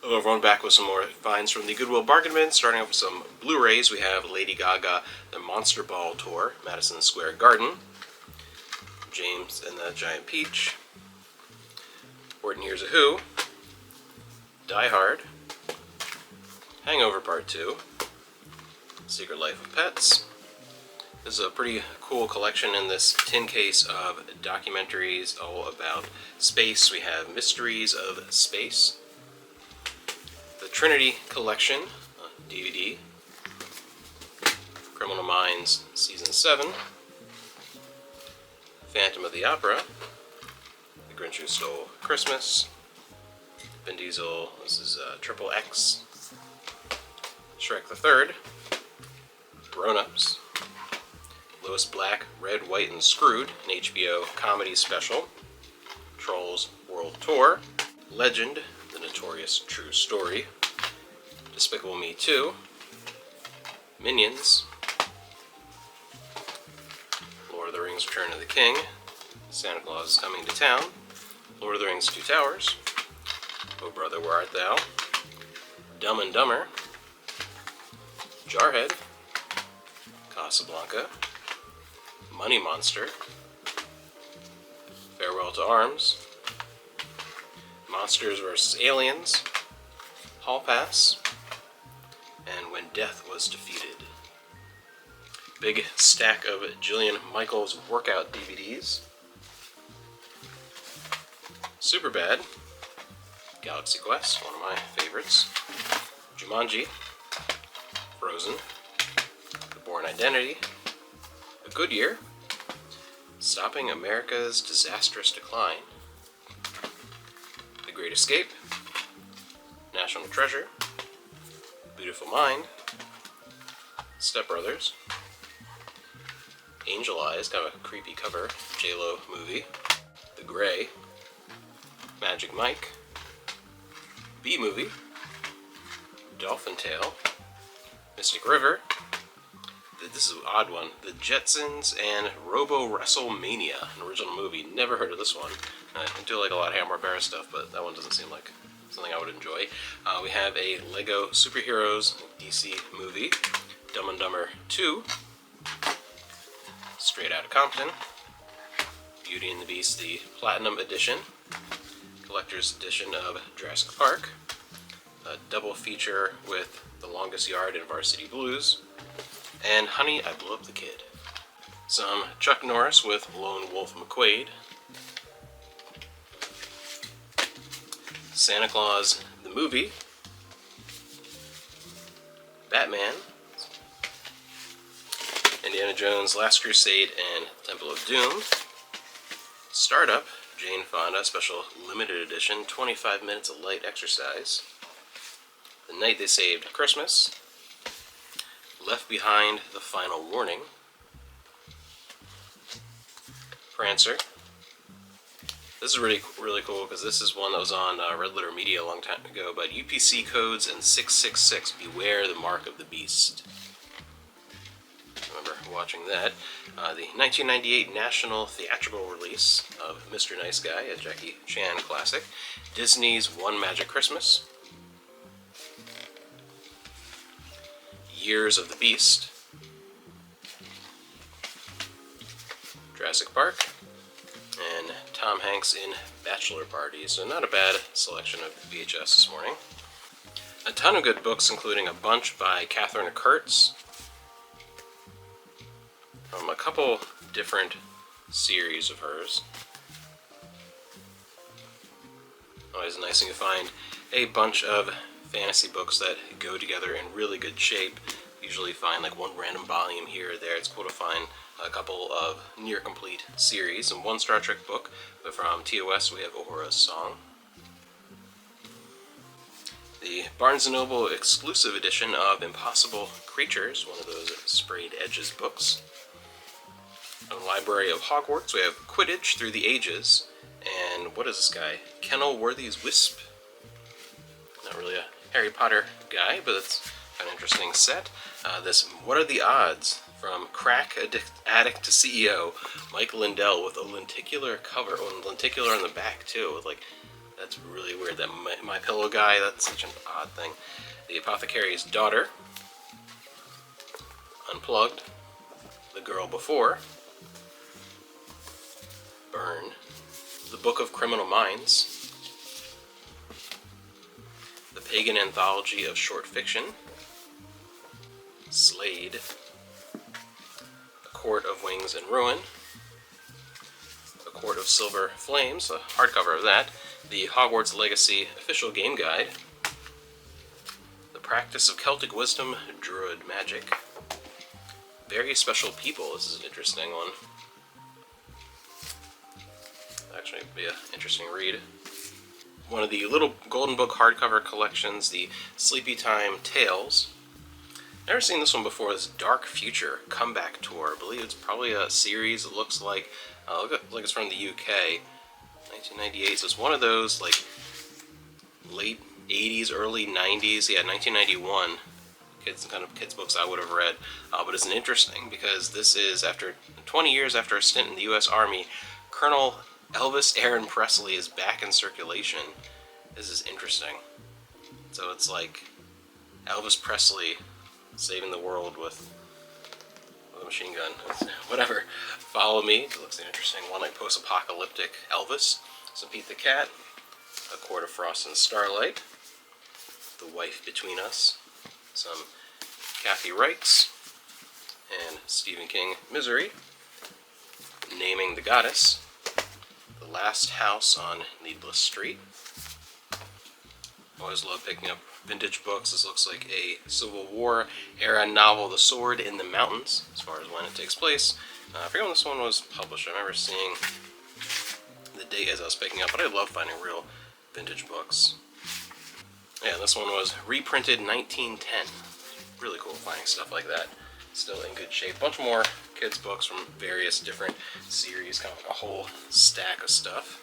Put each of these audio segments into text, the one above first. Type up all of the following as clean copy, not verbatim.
Hello everyone, back with some more finds from the Goodwill Bargain Bin. Starting off with some Blu-rays, we have Lady Gaga, The Monster Ball Tour, Madison Square Garden, James and the Giant Peach, 14 Years of Who, Die Hard, Hangover Part 2, Secret Life of Pets. This is a pretty cool collection in this tin case of documentaries all about space. We have Mysteries of Space, the Trinity Collection DVD, Criminal Minds Season 7, Phantom of the Opera, The Grinch Who Stole Christmas, Vin Diesel, this is Triple X, Shrek the Third, Grown Ups, Lois Black, Red, White, and Screwed, an HBO comedy special, Trolls World Tour, Legend, The Notorious True Story, Despicable Me 2, Minions, Lord of the Rings Return of the King, Santa Claus is Coming to Town, Lord of the Rings Two Towers, Oh Brother Where Art Thou, Dumb and Dumber, Jarhead, Casablanca, Money Monster, Farewell to Arms, Monsters vs. Aliens, Hall Pass, and When Death Was Defeated. Big stack of Jillian Michaels workout DVDs. Superbad, Galaxy Quest, one of my favorites, Jumanji, Frozen, The Bourne Identity, A Good Year, Stopping America's Disastrous Decline, The Great Escape, National Treasure, Beautiful Mind, Step Brothers, Angel Eyes, kind of a creepy cover, J-Lo movie, The Gray, Magic Mike, B-Movie, Dolphin Tale, Mystic River, this is an odd one, The Jetsons and Robo WrestleMania, an original movie. Never heard of this one. I do like a lot of Hanna-Barbera stuff, but that one doesn't seem like something I would enjoy. We have a Lego Superheroes DC movie, Dumb and Dumber 2, Straight Outta Compton, Beauty and the Beast, the Platinum Edition, Collector's Edition of Jurassic Park, a double feature with The Longest Yard and Varsity Blues, and Honey, I Blew Up the Kid. Some Chuck Norris with Lone Wolf McQuade, Santa Claus the Movie, Batman, Indiana Jones, Last Crusade, and Temple of Doom, Startup, Jane Fonda, special limited edition, 25 minutes of light exercise, The Night They Saved Christmas, Left Behind, The Final Warning, Prancer. This is really cool because this is one that was on Red Letter Media a long time ago, but UPC codes and 666, Beware the Mark of the Beast. I remember watching that. The 1998 national theatrical release of Mr. Nice Guy, a Jackie Chan classic, Disney's One Magic Christmas, Years of the Beast, Jurassic Park, and Tom Hanks in Bachelor Party. So not a bad selection of VHS this morning. A ton of good books, including a bunch by Catherine Kurtz from a couple different series of hers. Always nice thing to find a bunch of fantasy books that go together in really good shape. Usually find like one random volume here or there. It's cool to find a couple of near complete series, and one Star Trek book, but from TOS we have Uhura's Song. The Barnes & Noble exclusive edition of Impossible Creatures, one of those sprayed edges books. In the Library of Hogwarts we have Quidditch Through the Ages, and what is this guy? Kenilworthy's Wisp. Not really a Harry Potter guy, but it's an interesting set. This What Are the Odds? From Crack Addict to CEO, Mike Lindell with a lenticular cover, lenticular on the back too, with like That's really weird. That my Pillow guy, that's such an odd thing. The Apothecary's Daughter, Unplugged, The Girl Before, Burn, The Book of Criminal Minds, The Pagan Anthology of Short Fiction, Slade, A Court of Wings and Ruin, A Court of Silver Flames, a hardcover of that, the Hogwarts Legacy Official Game Guide, The Practice of Celtic Wisdom, Druid Magic, Very Special People, this is an interesting one. Actually, it'd be an interesting read. One of the little Golden Book hardcover collections, the Sleepy Time Tales. Never seen this one before, this Dark Future Comeback Tour. I believe it's probably a series, it looks like it's from the UK. 1998, so it's one of those like late 80s, early 90s, yeah, 1991 kids books I would have read, but it's interesting because this is after 20 years after a stint in the U.S. Army. Colonel Elvis Aaron Presley is back in circulation. This is interesting. So it's like Elvis Presley saving the world with a machine gun. Whatever. Follow Me. It looks interesting. One like post-apocalyptic Elvis. Some Pete the Cat. A Court of Frost and Starlight. The Wife Between Us. Some Kathy Reichs. And Stephen King Misery. Naming the Goddess. The Last House on Needless Street. Always love picking up vintage books. This looks like a Civil War era novel, The Sword in the Mountains, as far as when it takes place. I forget when this one was published. I remember seeing the date as I was picking up, but I love finding real vintage books. Yeah, this one was reprinted 1910. Really cool finding stuff like that. Still in good shape. Bunch more kids' books from various different series, kind of like a whole stack of stuff.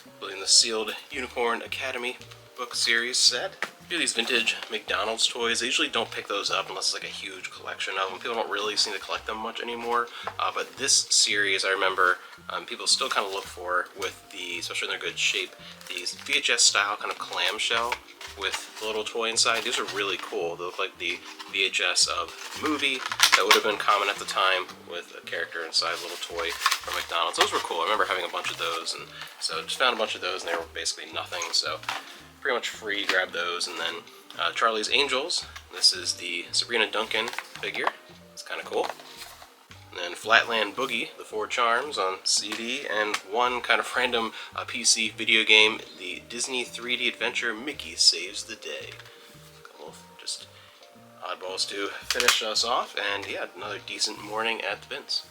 Including the Sealed Unicorn Academy book series set. These vintage McDonald's toys, I usually don't pick those up unless it's like a huge collection of them. People don't really seem to collect them much anymore, but this series I remember people still kind of look for with the, especially in their good shape, these VHS style kind of clamshell with the little toy inside. These are really cool. They look like the VHS of a movie that would have been common at the time with a character inside, a little toy from McDonald's. Those were cool. I remember having a bunch of those, and so just found a bunch of those and they were basically nothing, so pretty much free, grab those. And then Charlie's Angels. This is the Sabrina Duncan figure. It's kind of cool. And then Flatland Boogie, The Four Charms on CD, and one kind of random PC video game, the Disney 3D adventure Mickey Saves the Day. A couple of just oddballs to finish us off, and yeah, another decent morning at the bins.